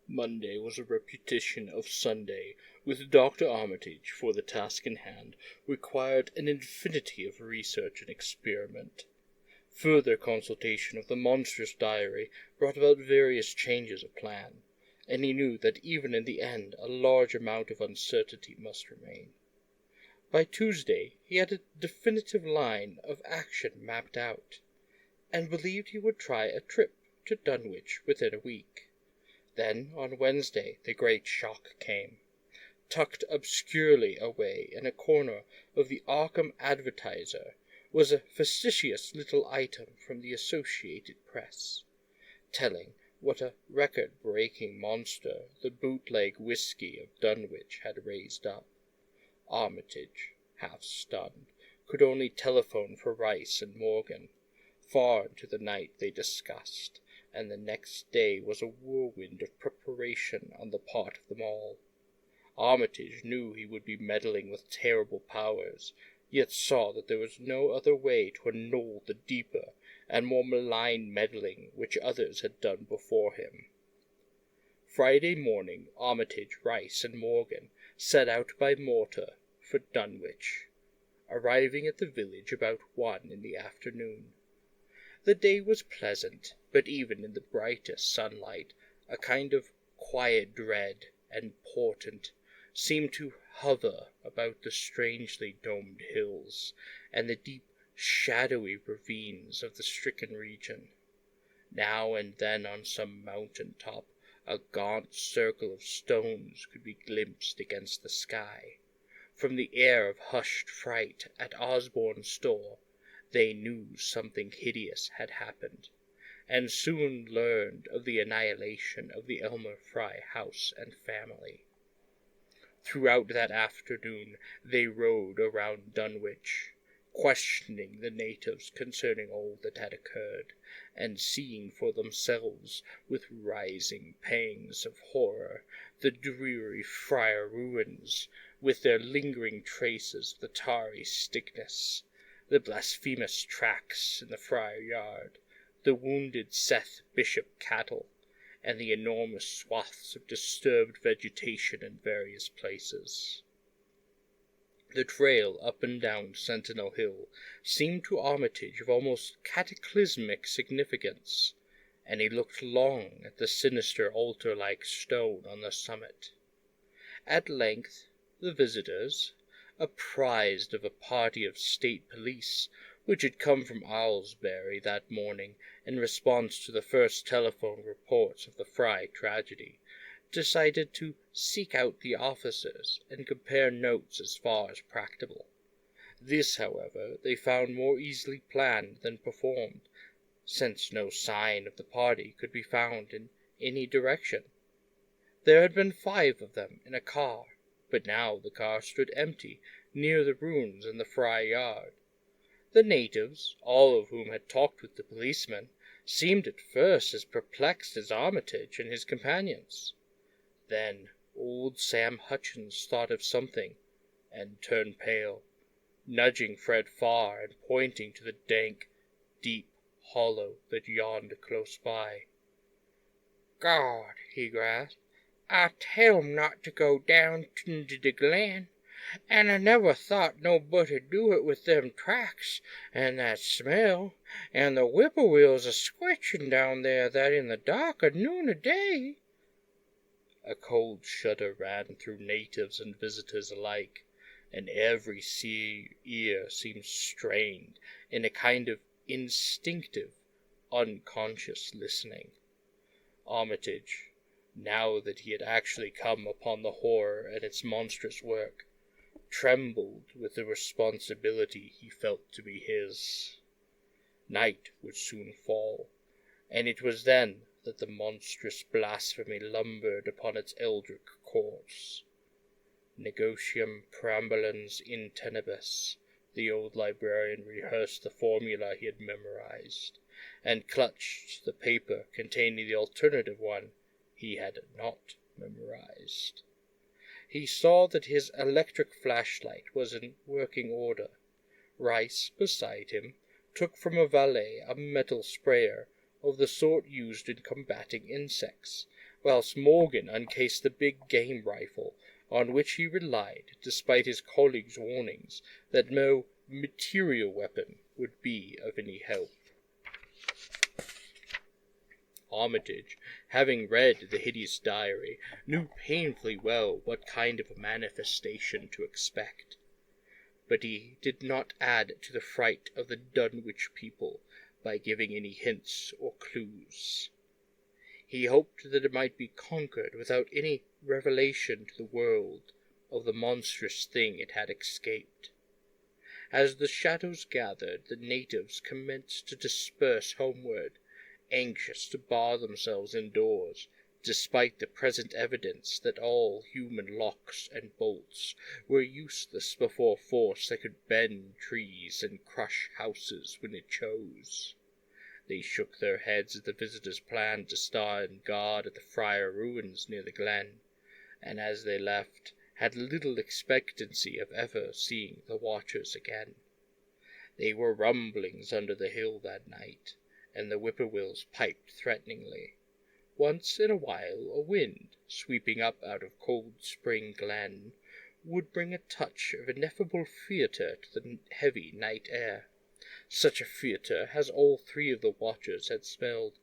Monday was a repetition of Sunday, with Dr. Armitage, for the task in hand, required an infinity of research and experiment. Further consultation of the monstrous diary brought about various changes of plan, and he knew that even in the end a large amount of uncertainty must remain. By Tuesday he had a definitive line of action mapped out, and believed he would try a trip to Dunwich within a week. Then, on Wednesday, the great shock came. Tucked obscurely away in a corner of the Arkham Advertiser was a facetious little item from the Associated Press, telling what a record-breaking monster the bootleg whiskey of Dunwich had raised up. Armitage, half stunned, could only telephone for Rice and Morgan. Far into the night they discussed, and the next day was a whirlwind of preparation on the part of them all. Armitage knew he would be meddling with terrible powers, yet saw that there was no other way to annul the deeper and more malign meddling which others had done before him. Friday morning Armitage, Rice, and Morgan set out by motor for Dunwich, arriving at the village about 1 in the afternoon. The day was pleasant, but even in the brightest sunlight a kind of quiet dread and portent seemed to hover about the strangely domed hills and the deep, shadowy ravines of the stricken region. Now and then on some mountain top a gaunt circle of stones could be glimpsed against the sky. From the air of hushed fright at Osborne's store, they knew something hideous had happened, and soon learned of the annihilation of the Elmer Fry house and family. Throughout that afternoon they rode around Dunwich, questioning the natives concerning all that had occurred, and seeing for themselves, with rising pangs of horror, the dreary friar ruins, with their lingering traces of the tarry stickness, the blasphemous tracks in the friar yard, the wounded Seth Bishop cattle, and the enormous swaths of disturbed vegetation in various places. The trail up and down Sentinel Hill seemed to Armitage of almost cataclysmic significance, and he looked long at the sinister altar-like stone on the summit. At length the visitors, apprised of a party of state police which had come from Aylesbury that morning in response to the first telephone reports of the Fry tragedy, decided to seek out the officers and compare notes as far as practicable. This, however, they found more easily planned than performed, since no sign of the party could be found in any direction. There had been 5 of them in a car, but now the car stood empty near the ruins in the Fry yard. The natives, all of whom had talked with the policeman, seemed at first as perplexed as Armitage and his companions. Then old Sam Hutchins thought of something, and turned pale, nudging Fred Farr and pointing to the dank, deep hollow that yawned close by. "God," he gasped, "I tell 'em not to go down into the glen, and I never thought nobody'd do it with them tracks, and that smell, and the whippoorwills a-squetching down there that in the dark of noon a day." A cold shudder ran through natives and visitors alike, and every ear seemed strained in a kind of instinctive, unconscious listening. Armitage, now that he had actually come upon the horror and its monstrous work, trembled with the responsibility he felt to be his. Night would soon fall, and it was then that the monstrous blasphemy lumbered upon its eldritch course. Negotium perambulans in tenebris, the old librarian rehearsed the formula he had memorized, and clutched the paper containing the alternative one he had not memorized. He saw that his electric flashlight was in working order. Rice, beside him, took from a valet a metal sprayer, of the sort used in combating insects, whilst Morgan uncased the big game rifle, on which he relied, despite his colleagues' warnings that no material weapon would be of any help. Armitage, having read the hideous diary, knew painfully well what kind of a manifestation to expect. But he did not add to the fright of the Dunwich people by giving any hints or clues. He hoped that it might be conquered without any revelation to the world of the monstrous thing it had escaped. As the shadows gathered, the natives commenced to disperse homeward, anxious to bar themselves indoors, despite the present evidence that all human locks and bolts were useless before force that could bend trees and crush houses when it chose. They shook their heads at the visitors' plan to stand guard at the friar ruins near the glen, and as they left, had little expectancy of ever seeing the watchers again. There were rumblings under the hill that night, and the whippoorwills piped threateningly. Once in a while a wind, sweeping up out of Cold Spring Glen, would bring a touch of ineffable theatre to the heavy night air. Such a theatre as all three of the watchers had smelled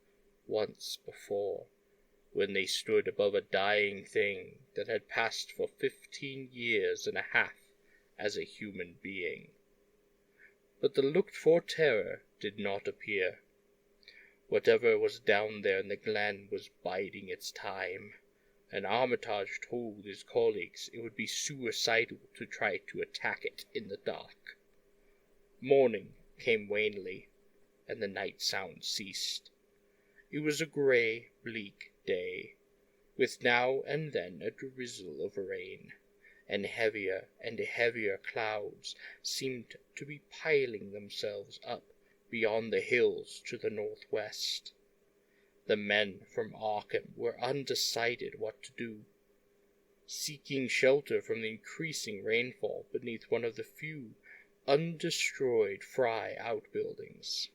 once before, when they stood above a dying thing that had passed for 15 years and a half as a human being. But the looked-for terror did not appear. Whatever was down there in the glen was biding its time, and Armitage told his colleagues it would be suicidal to try to attack it in the dark. Morning came wanly, and the night sound ceased. It was a grey, bleak day, with now and then a drizzle of rain, and heavier clouds seemed to be piling themselves up beyond the hills to the northwest. The men from Arkham were undecided what to do, seeking shelter from the increasing rainfall beneath one of the few undestroyed Fry outbuildings.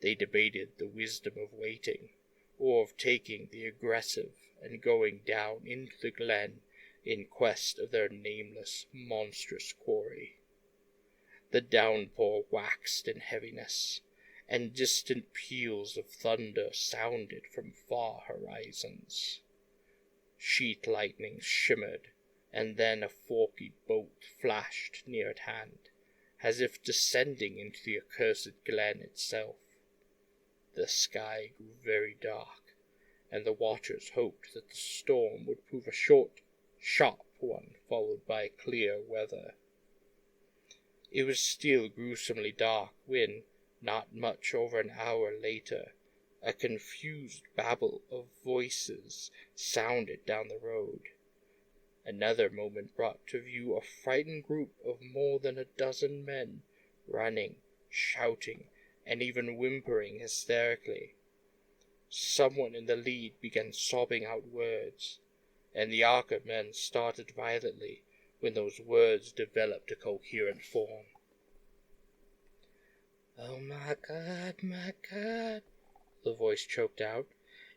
They debated the wisdom of waiting, or of taking the aggressive and going down into the glen in quest of their nameless, monstrous quarry. The downpour waxed in heaviness, and distant peals of thunder sounded from far horizons. Sheet lightning shimmered, and then a forky bolt flashed near at hand, as if descending into the accursed glen itself. The sky grew very dark, and the watchers hoped that the storm would prove a short, sharp one, followed by clear weather. It was still gruesomely dark when, not much over an hour later, a confused babble of voices sounded down the road. Another moment brought to view a frightened group of more than a dozen men, running, shouting, and even whimpering hysterically. Someone in the lead began sobbing out words, and the Arkham men started violently when those words developed a coherent form. "Oh, my God, the voice choked out.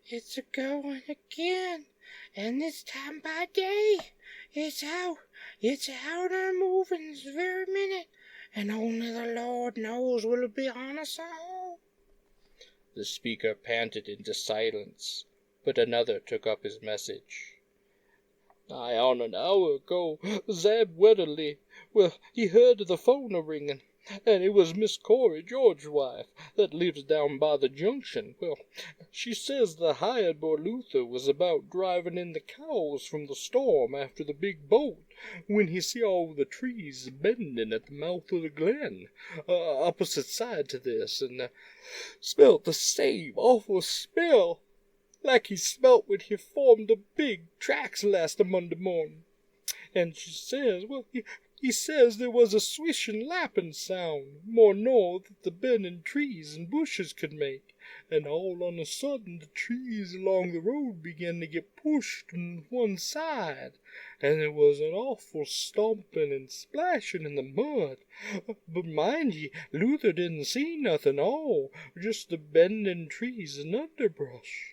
"It's a-going again, and this time by day. It's out and moving this very minute, and only the Lord knows what'll be on us all." The speaker panted into silence, but another took up his message. "Nigh on an hour ago, Zeb Weatherly, he heard the phone a-ringing, and it was Miss Corey, George's wife, that lives down by the junction. She says the hired boy Luther was about driving in the cows from the storm after the big boat, when he see all the trees bending at the mouth of the glen, opposite side to this, and smelt the same awful smell like he smelt when he formed the big tracks last Monday morning. And she says, he says there was a swishing, lapping sound, more nor that the bending trees and bushes could make, and all on a sudden the trees along the road began to get pushed on one side, and there was an awful stomping and splashing in the mud. But mind ye, Luther didn't see nothing all, just the bending trees and underbrush.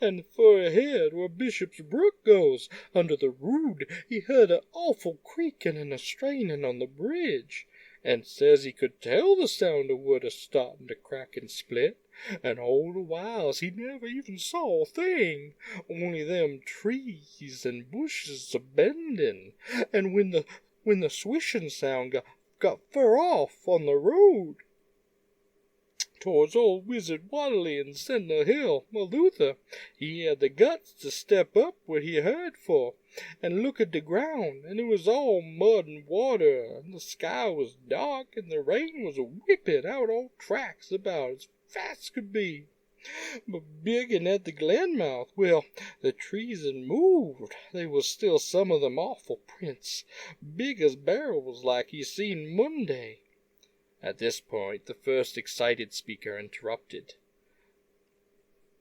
And fur ahead, where Bishop's Brook goes, under the rood, he heard a awful creaking and a straining on the bridge, and says he could tell the sound of wood a starting to crack and split, and all the whiles he never even saw a thing, only them trees and bushes a bending, and when the swishing sound got fur off on the road, towards old Wizard Watterly and Sentinel Hill, well, Luther, he had the guts to step up what he heard for, and look at the ground, and it was all mud and water, and the sky was dark, and the rain was whipping out all tracks about as fast as could be. But biggin' at the glen mouth, well, the trees had moved. They was still some of them awful prints, big as barrels like you seen Monday. At this point, the first excited speaker interrupted.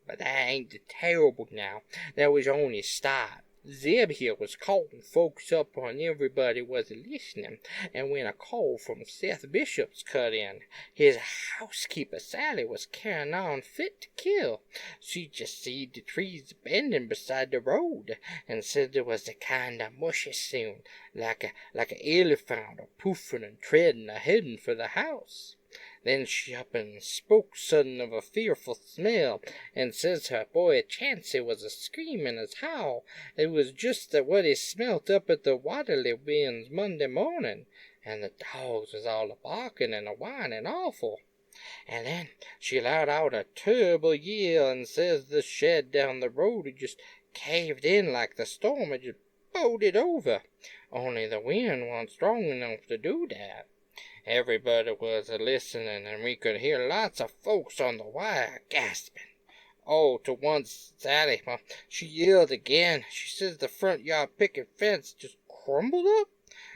But that ain't the terrible now. That was only a start. Zeb here was calling folks up when everybody was listening, and when a call from Seth Bishop's cut in, his housekeeper Sally was carrying on fit to kill. She just seed the trees bending beside the road, and said there was a kind of mushy sound, like a elephant a poofing and treading a heading for the house. Then she up and spoke sudden of a fearful smell, and says her boy Chancey was a screaming as how it was just that what he smelt up at the Watterly bins Monday morning, and the dogs was all a barking and a whining awful. And then she let out a terrible yell, and says the shed down the road had just caved in like the storm had just bowled it over, only the wind wasn't strong enough to do that. Everybody was a-listening, and we could hear lots of folks on the wire gasping. All to once Sally, she yelled again. She says the front yard picket fence just crumbled up,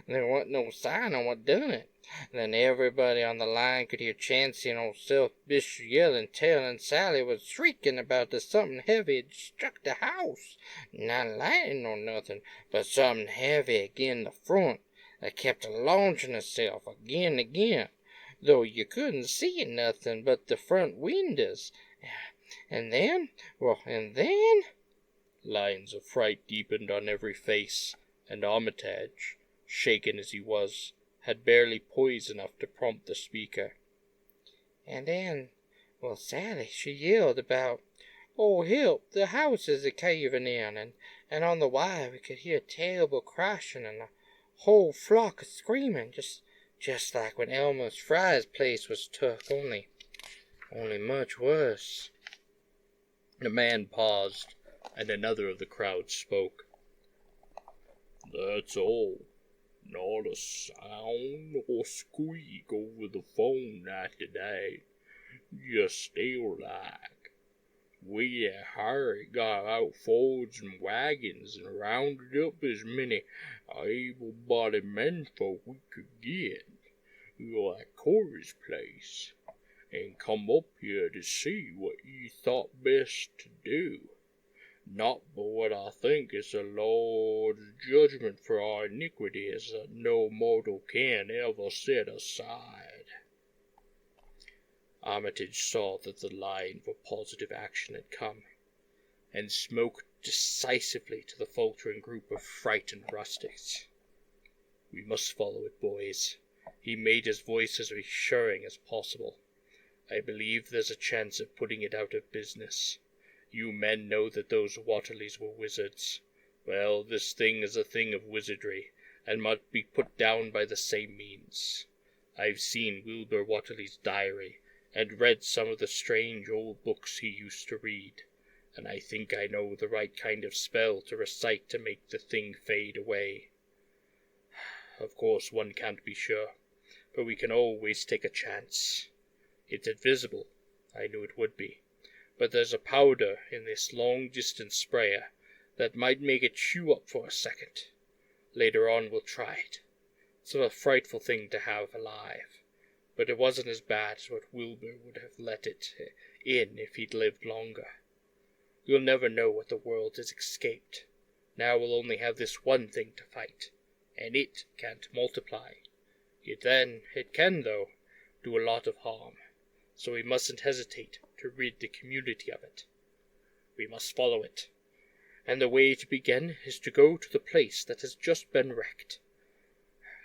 and there wasn't no sign on what done it. And then everybody on the line could hear Chancey and old Seth Bishop yelling, telling Sally was shrieking about that something heavy had struck the house. Not lightning or nothing, but something heavy agin the front that kept launching itself again and again, though you couldn't see nothing but the front windows. And then, lines of fright deepened on every face, and Armitage, shaken as he was, had barely poise enough to prompt the speaker. And then, Sally, she yelled about, "Oh, help, the house is a-caving in," and on the wire we could hear terrible crashing and a whole flock of screaming, just like when Elmer Fry's place was took, only much worse. The man paused, and another of the crowd spoke. That's all. Not a sound or squeak over the phone after that. Just still like. We at Harry got out Fords and wagons and rounded up as many able-bodied menfolk we could get, like Corey's place, and come up here to see what you thought best to do. Not but what I think it's the Lord's judgment for our iniquities that no mortal can ever set aside. Armitage saw that the line for positive action had come, and spoke decisively to the faltering group of frightened rustics. We must follow it, boys. He made his voice as reassuring as possible. I believe there's a chance of putting it out of business. You men know that those Watterleys were wizards. Well, this thing is a thing of wizardry, and must be put down by the same means. I've seen Wilbur Watterly's diary, and read some of the strange old books he used to read, and I think I know the right kind of spell to recite to make the thing fade away. Of course, one can't be sure, but we can always take a chance. It's invisible, I knew it would be, but there's a powder in this long-distance sprayer that might make it chew up for a second. Later on we'll try it. It's a frightful thing to have alive, but it wasn't as bad as what Wilbur would have let it in if he'd lived longer. We'll never know what the world has escaped. Now we'll only have this one thing to fight, and it can't multiply. It can, though, do a lot of harm, so we mustn't hesitate to rid the community of it. We must follow it, and the way to begin is to go to the place that has just been wrecked.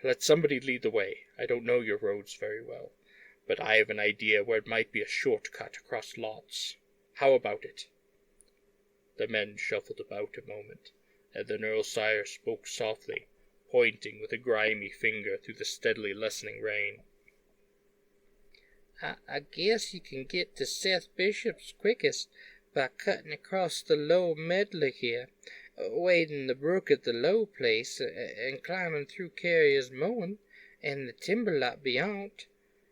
Let somebody lead the way. I don't know your roads very well, but I have an idea where it might be a shortcut across lots. How about it?" The men shuffled about a moment, and then Earl Sire spoke softly, pointing with a grimy finger through the steadily lessening rain. I guess you can get to Seth Bishop's quickest by cutting across the low medley here, wading the brook at the low place, and climbing through Carrier's mowing and the timber lot beyond.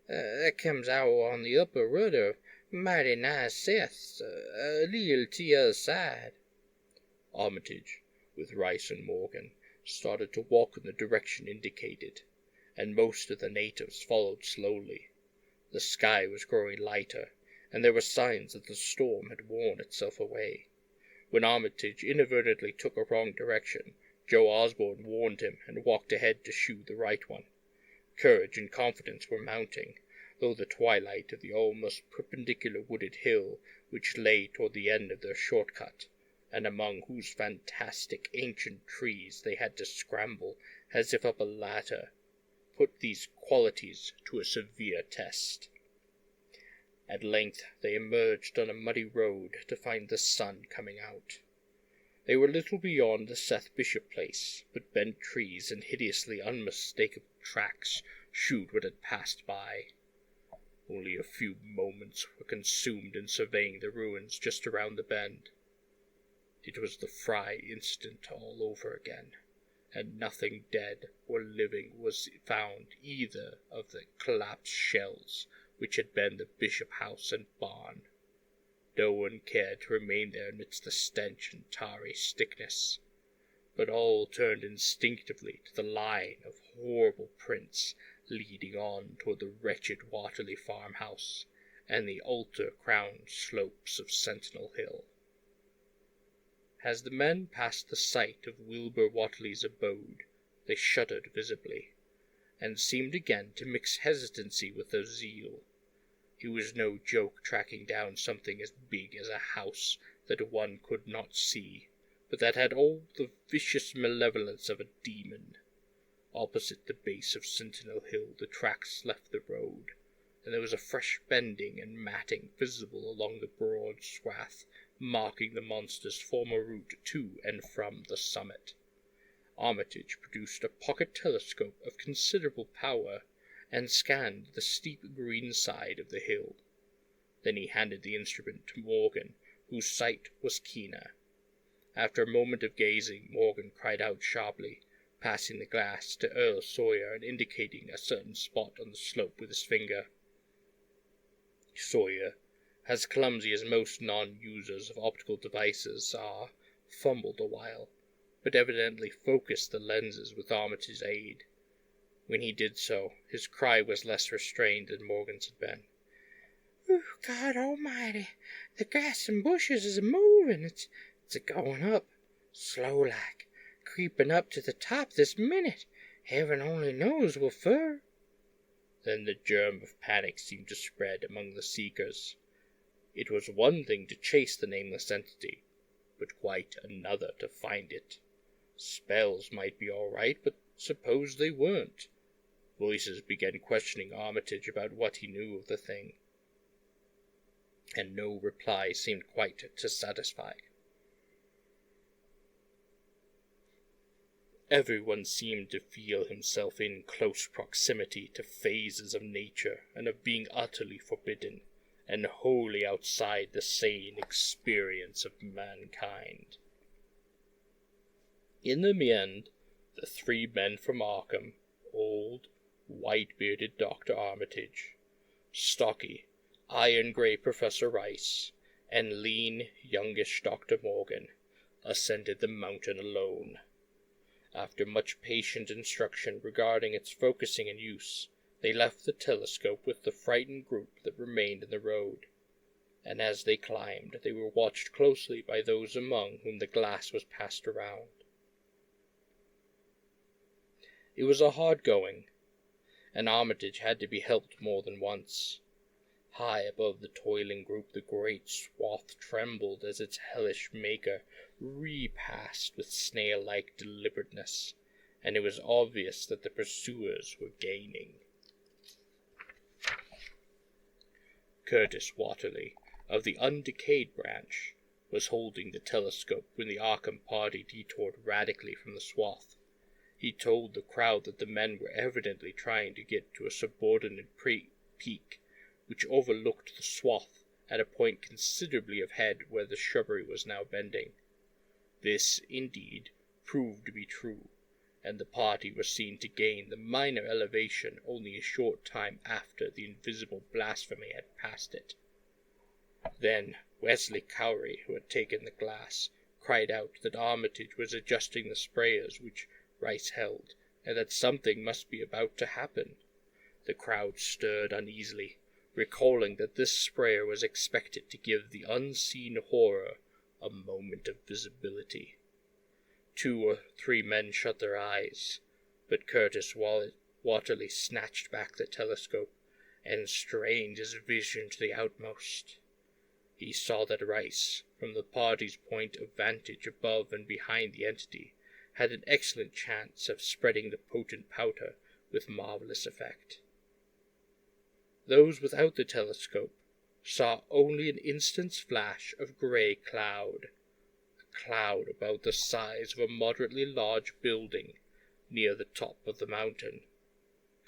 That comes out on the upper rudder, mighty nigh Seth's, a leetle to other side. Armitage, with Rice and Morgan, started to walk in the direction indicated, and most of the natives followed slowly. The sky was growing lighter, and there were signs that the storm had worn itself away. When Armitage inadvertently took a wrong direction, Joe Osborne warned him and walked ahead to shoe the right one. Courage and confidence were mounting, though the twilight of the almost perpendicular wooded hill which lay toward the end of their shortcut, and among whose fantastic ancient trees they had to scramble as if up a ladder, put these qualities to a severe test. At length they emerged on a muddy road to find the sun coming out. They were little beyond the Seth Bishop place, but bent trees and hideously unmistakable tracks shewed what had passed by. Only a few moments were consumed in surveying the ruins just around the bend. It was the Fry incident all over again, and nothing dead or living was found either of the collapsed shells which had been the Bishop house and barn. No one cared to remain there amidst the stench and tarry stickness, but all turned instinctively to the line of horrible prints leading on toward the wretched Waterley farmhouse and the altar-crowned slopes of Sentinel Hill. As the men passed the site of Wilbur Whatley's abode, they shuddered visibly, and seemed again to mix hesitancy with their zeal. It was no joke tracking down something as big as a house that one could not see, but that had all the vicious malevolence of a demon. Opposite the base of Sentinel Hill the tracks left the road, and there was a fresh bending and matting visible along the broad swath, marking the monster's former route to and from the summit. Armitage produced a pocket telescope of considerable power, and scanned the steep green side of the hill. Then he handed the instrument to Morgan, whose sight was keener. After a moment of gazing, Morgan cried out sharply, passing the glass to Earl Sawyer and indicating a certain spot on the slope with his finger. Sawyer, as clumsy as most non-users of optical devices are, fumbled a while, but evidently focused the lenses with Armitage's aid. When he did so, his cry was less restrained than Morgan's had been. God almighty, the grass and bushes is a-moving. It's a-going up, slow-like, creeping up to the top this minute. Heaven only knows what for. Then the germ of panic seemed to spread among the seekers. It was one thing to chase the nameless entity, but quite another to find it. Spells might be all right, but suppose they weren't? Voices began questioning Armitage about what he knew of the thing, and no reply seemed quite to satisfy. Everyone seemed to feel himself in close proximity to phases of nature and of being utterly forbidden, and wholly outside the sane experience of mankind. In the end, the three men from Arkham, old, white-bearded Dr. Armitage, stocky, iron-gray Professor Rice, and lean, youngish Dr. Morgan, ascended the mountain alone. After much patient instruction regarding its focusing and use, They left the telescope with the frightened group that remained in the road, and as they climbed, they were watched closely by those among whom the glass was passed around. It was a hard going, and Armitage had to be helped more than once. High above the toiling group, the great swath trembled as its hellish maker repassed with snail-like deliberateness, and it was obvious that the pursuers were gaining. Curtis Watterly, of the undecayed branch, was holding the telescope when the Arkham party detoured radically from the swath. He told the crowd that the men were evidently trying to get to a subordinate peak, which overlooked the swath at a point considerably ahead where the shrubbery was now bending. This, indeed, proved to be true, and the party was seen to gain the minor elevation only a short time after the invisible blasphemy had passed it. Then Wesley Cowrie, who had taken the glass, cried out that Armitage was adjusting the sprayers which Rice held, and that something must be about to happen. The crowd stirred uneasily, recalling that this sprayer was expected to give the unseen horror a moment of visibility. 2 or 3 men shut their eyes, but Curtis Watterly snatched back the telescope and strained his vision to the utmost. He saw that Rice, from the party's point of vantage above and behind the entity, had an excellent chance of spreading the potent powder with marvelous effect. Those without the telescope saw only an instant's flash of grey cloud, a cloud about the size of a moderately large building near the top of the mountain.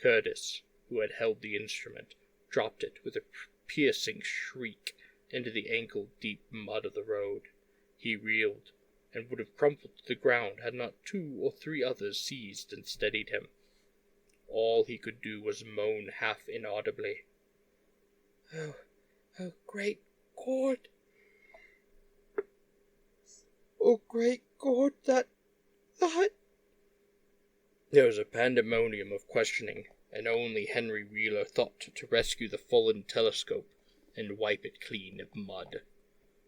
Curtis, who had held the instrument, dropped it with a piercing shriek into the ankle-deep mud of the road. He reeled, and would have crumpled to the ground had not 2 or 3 others seized and steadied him. All he could do was moan half inaudibly, "Oh, great God! Oh, great God, that... There was a pandemonium of questioning, and only Henry Wheeler thought to rescue the fallen telescope and wipe it clean of mud.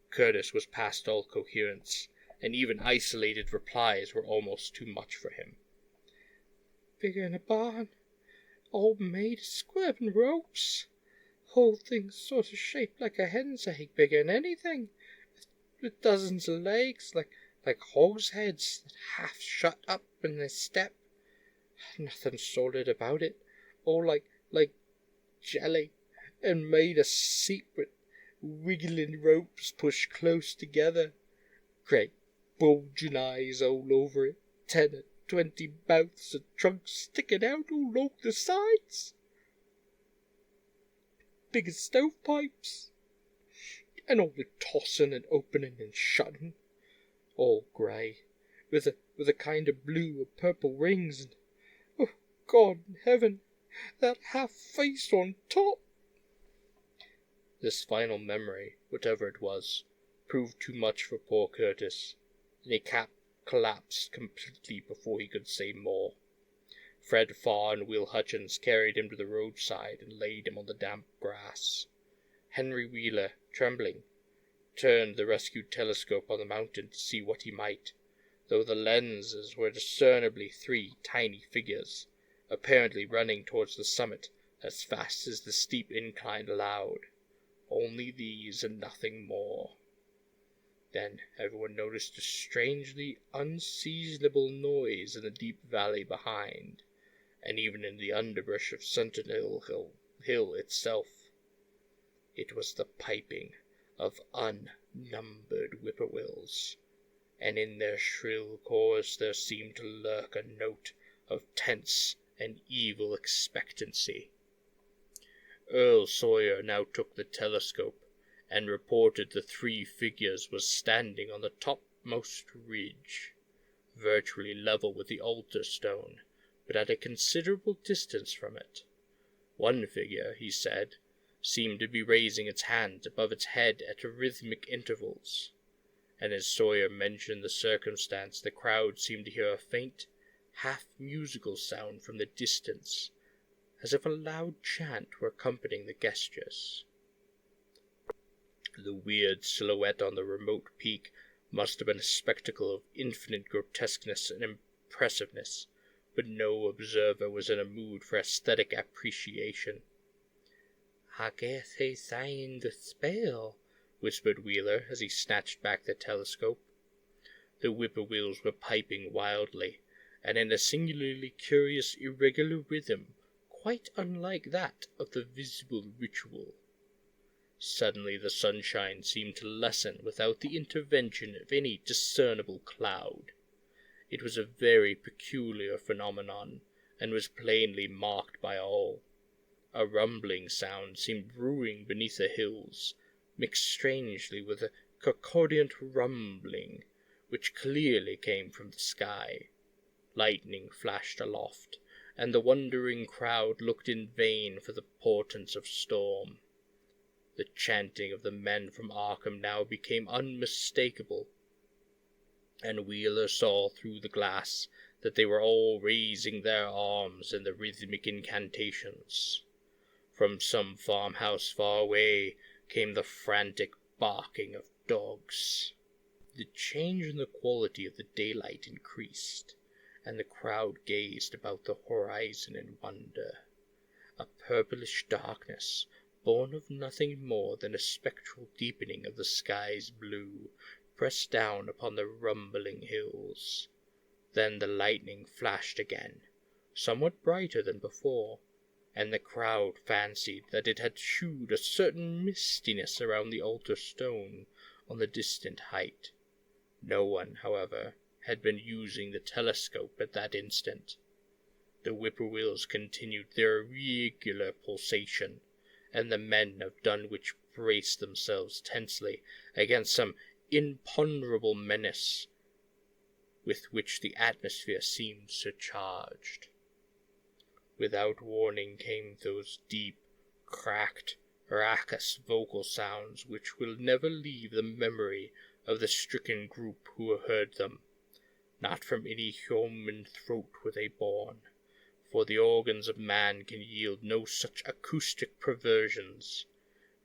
Curtis was past all coherence, and even isolated replies were almost too much for him. "Bigger than a barn, all made of squirming ropes. Whole thing sort of shaped like a hen's egg, bigger than anything, with dozens of legs, like hogsheads that half shut up when they step. Nothing solid about it, all like jelly, and made of secret, wiggling ropes pushed close together. Great bulging eyes all over it, 10 or 20 mouths and trunks sticking out all over the sides, big as stovepipes, and all the tossing and opening and shutting, all grey, with a kind of blue or purple rings, and, oh God in heaven, that half face on top." This final memory, whatever it was, proved too much for poor Curtis, and he collapsed completely before he could say more. Fred Farr and Will Hutchins carried him to the roadside and laid him on the damp grass. Henry Wheeler, trembling, turned the rescued telescope on the mountain to see what he might, though the lenses were discernibly 3 tiny figures, apparently running towards the summit as fast as the steep incline allowed. Only these and nothing more. Then everyone noticed a strangely unseasonable noise in the deep valley behind, and even in the underbrush of Sentinel Hill itself. It was the piping of unnumbered whippoorwills, and in their shrill chorus there seemed to lurk a note of tense and evil expectancy. Earl Sawyer now took the telescope, and reported the 3 figures was standing on the topmost ridge, virtually level with the altar stone, but at a considerable distance from it. One figure, he said, seemed to be raising its hand above its head at rhythmic intervals, and as Sawyer mentioned the circumstance, the crowd seemed to hear a faint, half-musical sound from the distance, as if a loud chant were accompanying the gestures. The weird silhouette on the remote peak must have been a spectacle of infinite grotesqueness and impressiveness, but no observer was in a mood for aesthetic appreciation. "I guess he's saying the spell," whispered Wheeler as he snatched back the telescope. The whippoorwills were piping wildly, and in a singularly curious irregular rhythm, quite unlike that of the visible ritual. Suddenly the sunshine seemed to lessen without the intervention of any discernible cloud. It was a very peculiar phenomenon, and was plainly marked by all. A rumbling sound seemed brewing beneath the hills, mixed strangely with a concordant rumbling, which clearly came from the sky. Lightning flashed aloft, and the wondering crowd looked in vain for the portents of storm. The chanting of the men from Arkham now became unmistakable, and Wheeler saw through the glass that they were all raising their arms in the rhythmic incantations. From some farmhouse far away came the frantic barking of dogs. The change in the quality of the daylight increased, and the crowd gazed about the horizon in wonder. A purplish darkness, born of nothing more than a spectral deepening of the sky's blue, pressed down upon the rumbling hills. Then the lightning flashed again, somewhat brighter than before, and the crowd fancied that it had shewed a certain mistiness around the altar stone on the distant height. No one, however, had been using the telescope at that instant. The whippoorwills continued their irregular pulsation, and the men of Dunwich braced themselves tensely against some imponderable menace with which the atmosphere seemed surcharged. Without warning came those deep, cracked, raucous vocal sounds which will never leave the memory of the stricken group who heard them. Not from any human throat were they born, for the organs of man can yield no such acoustic perversions.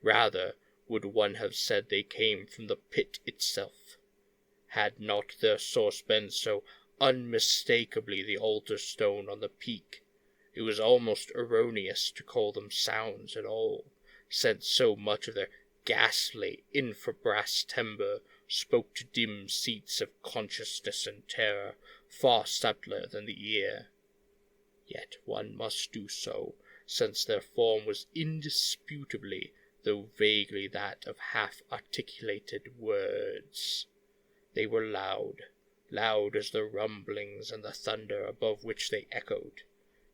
Rather would one have said they came from the pit itself, had not their source been so unmistakably the altar stone on the peak. It was almost erroneous to call them sounds at all, since so much of their ghastly infrabrass timbre spoke to dim seats of consciousness and terror far subtler than the ear. Yet one must do so, since their form was indisputably, though vaguely, that of half-articulated words. They were loud as the rumblings and the thunder above which they echoed,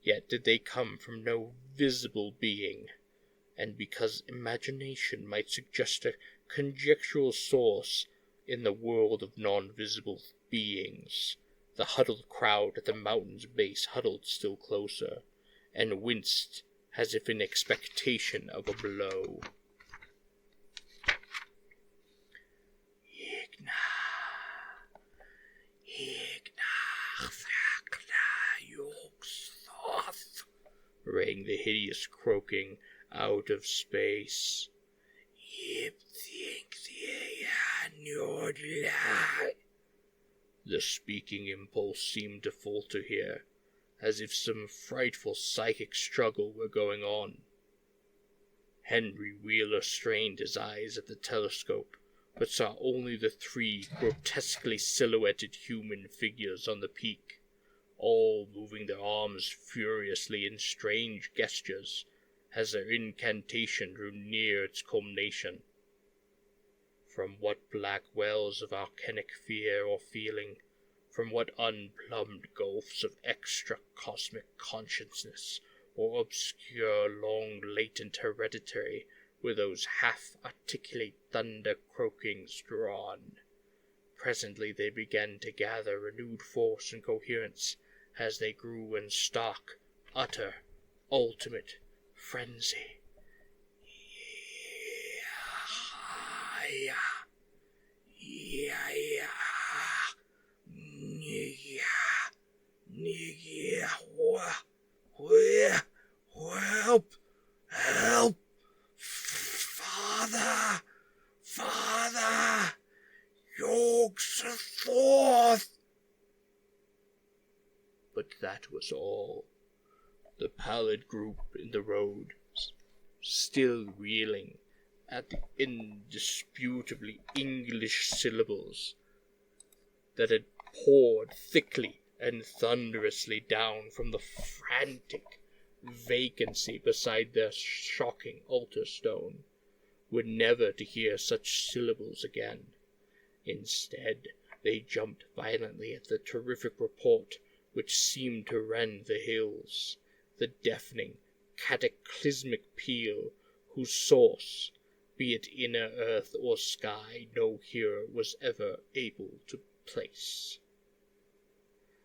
yet did they come from no visible being, and because imagination might suggest a conjectural source in the world of non-visible beings, the huddled crowd at the mountain's base huddled still closer, and winced as if in expectation of a blow. Rang the hideous croaking out of space. The speaking impulse seemed to falter here, as if some frightful psychic struggle were going on. Henry Wheeler strained his eyes at the telescope, but saw only the 3 grotesquely silhouetted human figures on the peak, all moving their arms furiously in strange gestures as their incantation drew near its culmination. From what black wells of arcanic fear or feeling, from what unplumbed gulfs of extra-cosmic consciousness or obscure, long-latent hereditary were those half-articulate thunder-croakings drawn? Presently they began to gather renewed force and coherence, as they grew in stark, utter, ultimate frenzy. henceforth. But that was all. The pallid group in the road, still reeling at the indisputably English syllables that had poured thickly and thunderously down from the frantic vacancy beside their shocking altar stone, were never to hear such syllables again. Instead, they jumped violently at the terrific report which seemed to rend the hills, the deafening, cataclysmic peal whose source, be it inner earth or sky, no hearer was ever able to place.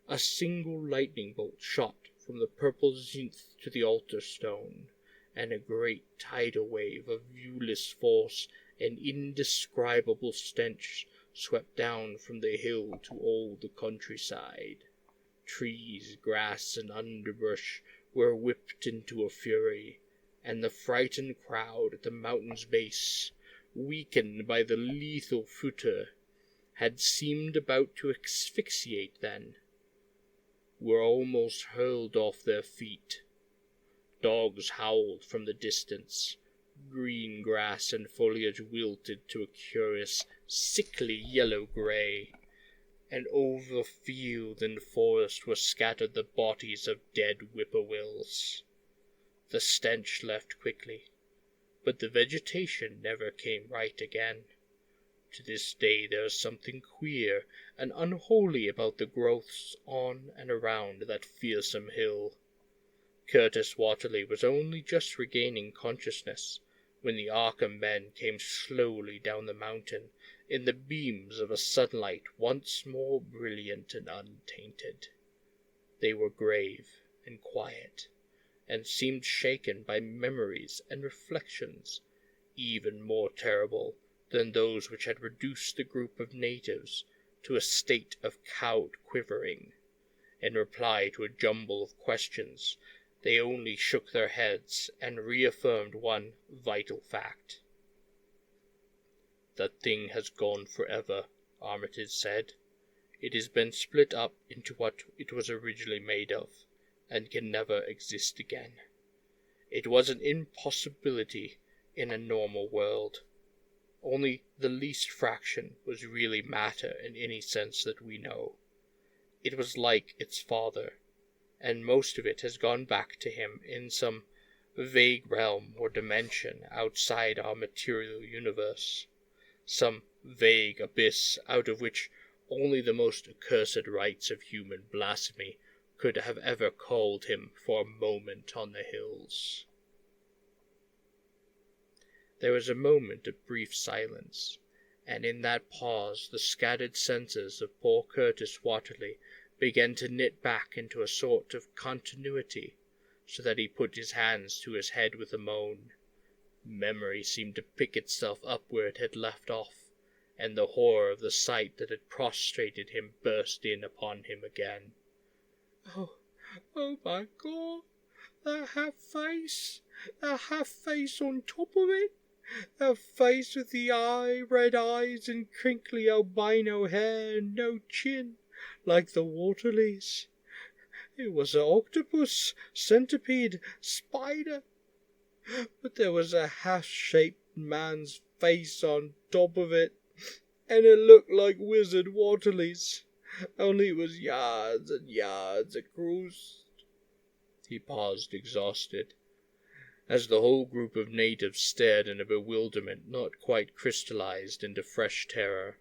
A single lightning bolt shot from the purple zenith to the altar stone, and a great tidal wave of viewless force and indescribable stench swept down from the hill to all the countryside. Trees, grass, and underbrush were whipped into a fury, and the frightened crowd at the mountain's base, weakened by the lethal footer, had seemed about to asphyxiate then, were almost hurled off their feet. Dogs howled from the distance. Green grass and foliage wilted to a curious, sickly yellow-grey, and over field and forest were scattered the bodies of dead whippoorwills. The stench left quickly, but the vegetation never came right again. To this day there is something queer and unholy about the growths on and around that fearsome hill. Curtis Watterly was only just regaining consciousness when the Arkham men came slowly down the mountain in the beams of a sunlight once more brilliant and untainted. They were grave and quiet, and seemed shaken by memories and reflections even more terrible than those which had reduced the group of natives to a state of cowed quivering. In reply to a jumble of questions, they only shook their heads and reaffirmed one vital fact. "That thing has gone forever," Armitage said. "It has been split up into what it was originally made of, and can never exist again. It was an impossibility in a normal world. Only the least fraction was really matter in any sense that we know. It was like its father, and most of it has gone back to him in some vague realm or dimension outside our material universe, some vague abyss out of which only the most accursed rites of human blasphemy could have ever called him for a moment on the hills." There was a moment of brief silence, and in that pause the scattered senses of poor Curtis Watterly began to knit back into a sort of continuity, so that he put his hands to his head with a moan. Memory seemed to pick itself up where it had left off, and the horror of the sight that had prostrated him burst in upon him again. "Oh, my God! That half-face on top of it! That face with the red eyes and crinkly albino hair and no chin, like the Waterleys. It was an octopus, centipede, spider, but there was a half-shaped man's face on top of it, and it looked like Wizard Waterley's, only it was yards and yards across." He paused, exhausted, as the whole group of natives stared in a bewilderment not quite crystallized into fresh terror.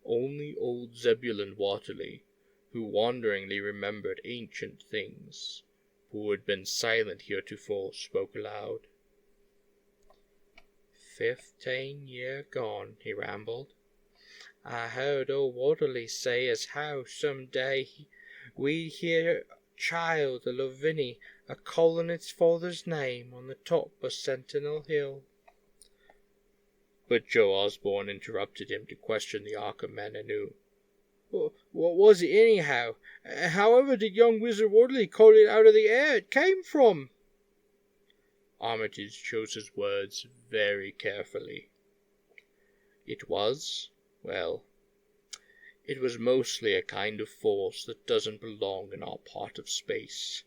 Only old Zebulon Watterly, who wanderingly remembered ancient things, who had been silent heretofore, spoke aloud. 15 year gone," he rambled. "I heard old Watterly say as how some day we'd hear child of Lavinia a callin' its father's name on the top of Sentinel Hill." But Joe Osborne interrupted him to question the Arkham men anew. "What was it anyhow? However did young Wizard Waterly call it out of the air it came from?" Armitage chose his words very carefully. "It was, well, It was mostly a kind of force that doesn't belong in our part of space.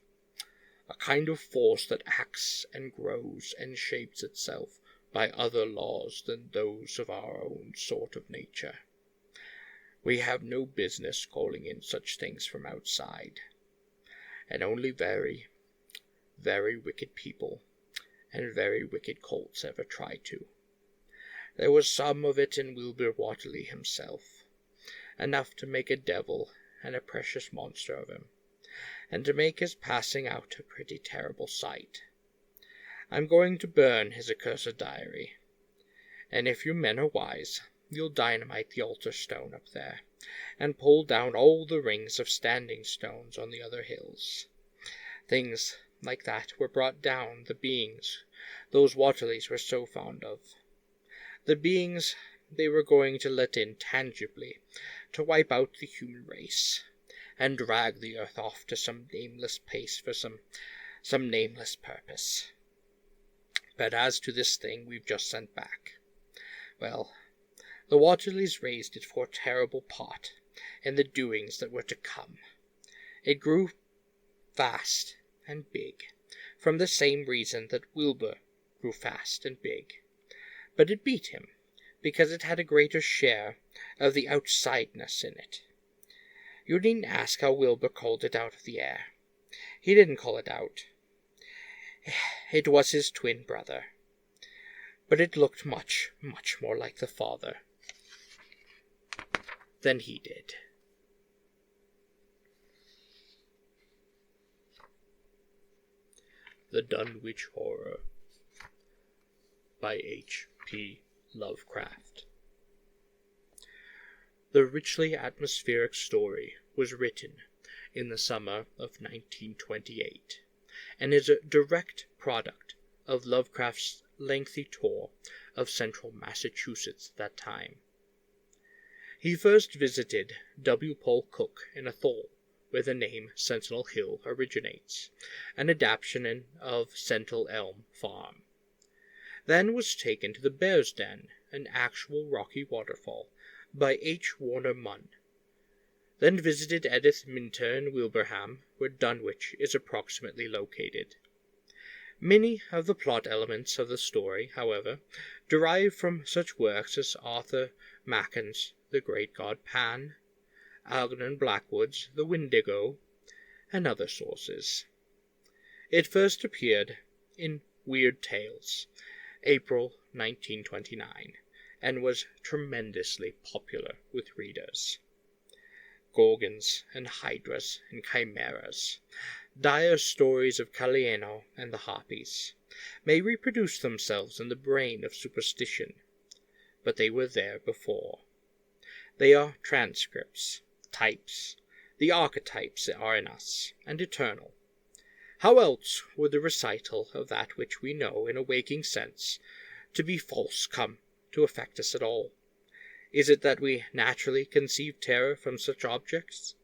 A kind of force that acts and grows and shapes itself by other laws than those of our own sort of nature. We have no business calling in such things from outside, and only very, very wicked people and very wicked cults ever try to. There was some of it in Wilbur Watterly himself, enough to make a devil and a precious monster of him, and to make his passing out a pretty terrible sight. I'm going to burn his accursed diary, and if you men are wise, you'll dynamite the altar stone up there, and pull down all the rings of standing stones on the other hills. Things like that were brought down the beings those Watterlys were so fond of. The beings they were going to let in tangibly to wipe out the human race, and drag the earth off to some nameless place for some nameless purpose. But as to this thing we've just sent back, well, the Watterlys raised it for a terrible part in the doings that were to come. It grew fast and big, from the same reason that Wilbur grew fast and big. But it beat him, because it had a greater share of the outsideness in it. You needn't ask how Wilbur called it out of the air. He didn't call it out. It was his twin brother. But it looked much, much more like the father than he did. The Dunwich Horror by H.P. Lovecraft. The richly atmospheric story was written in the summer of 1928, and is a direct product of Lovecraft's lengthy tour of central Massachusetts at that time. He first visited W. Paul Cook in Athol, where the name Sentinel Hill originates, an adaptation of Sentinel Elm Farm. Then was taken to the Bear's Den, an actual rocky waterfall, by H. Warner Munn. Then visited Edith Minter in Wilbraham, where Dunwich is approximately located. Many of the plot elements of the story, however, derive from such works as Arthur Machen's The Great God Pan, Algernon Blackwood's The Windigo, and other sources. It first appeared in Weird Tales, April 1929, and was tremendously popular with readers. Gorgons and hydras and chimeras, dire stories of Calieno and the Harpies, may reproduce themselves in the brain of superstition, but they were there before. They are transcripts, types. The archetypes are in us, and eternal. How else would the recital of that which we know in a waking sense to be false come to affect us at all? Is it that we naturally conceive terror from such objects?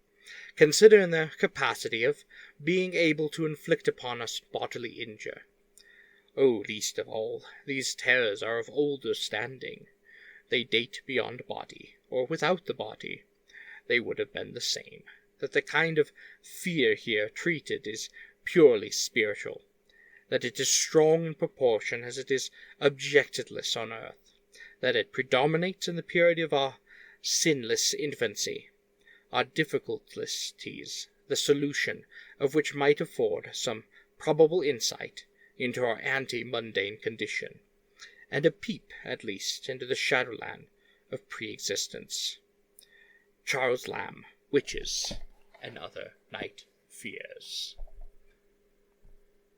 Consider in their capacity of being able to inflict upon us bodily injury. Oh, least of all, these terrors are of older standing. They date beyond body, or without the body. They would have been the same. That the kind of fear here treated is purely spiritual. That it is strong in proportion as it is objectless on earth. That it predominates in the purity of our sinless infancy, our difficulties, the solution of which might afford some probable insight into our ante-mundane condition, and a peep, at least, into the shadowland of pre-existence. Charles Lamb, Witches and Other Night Fears.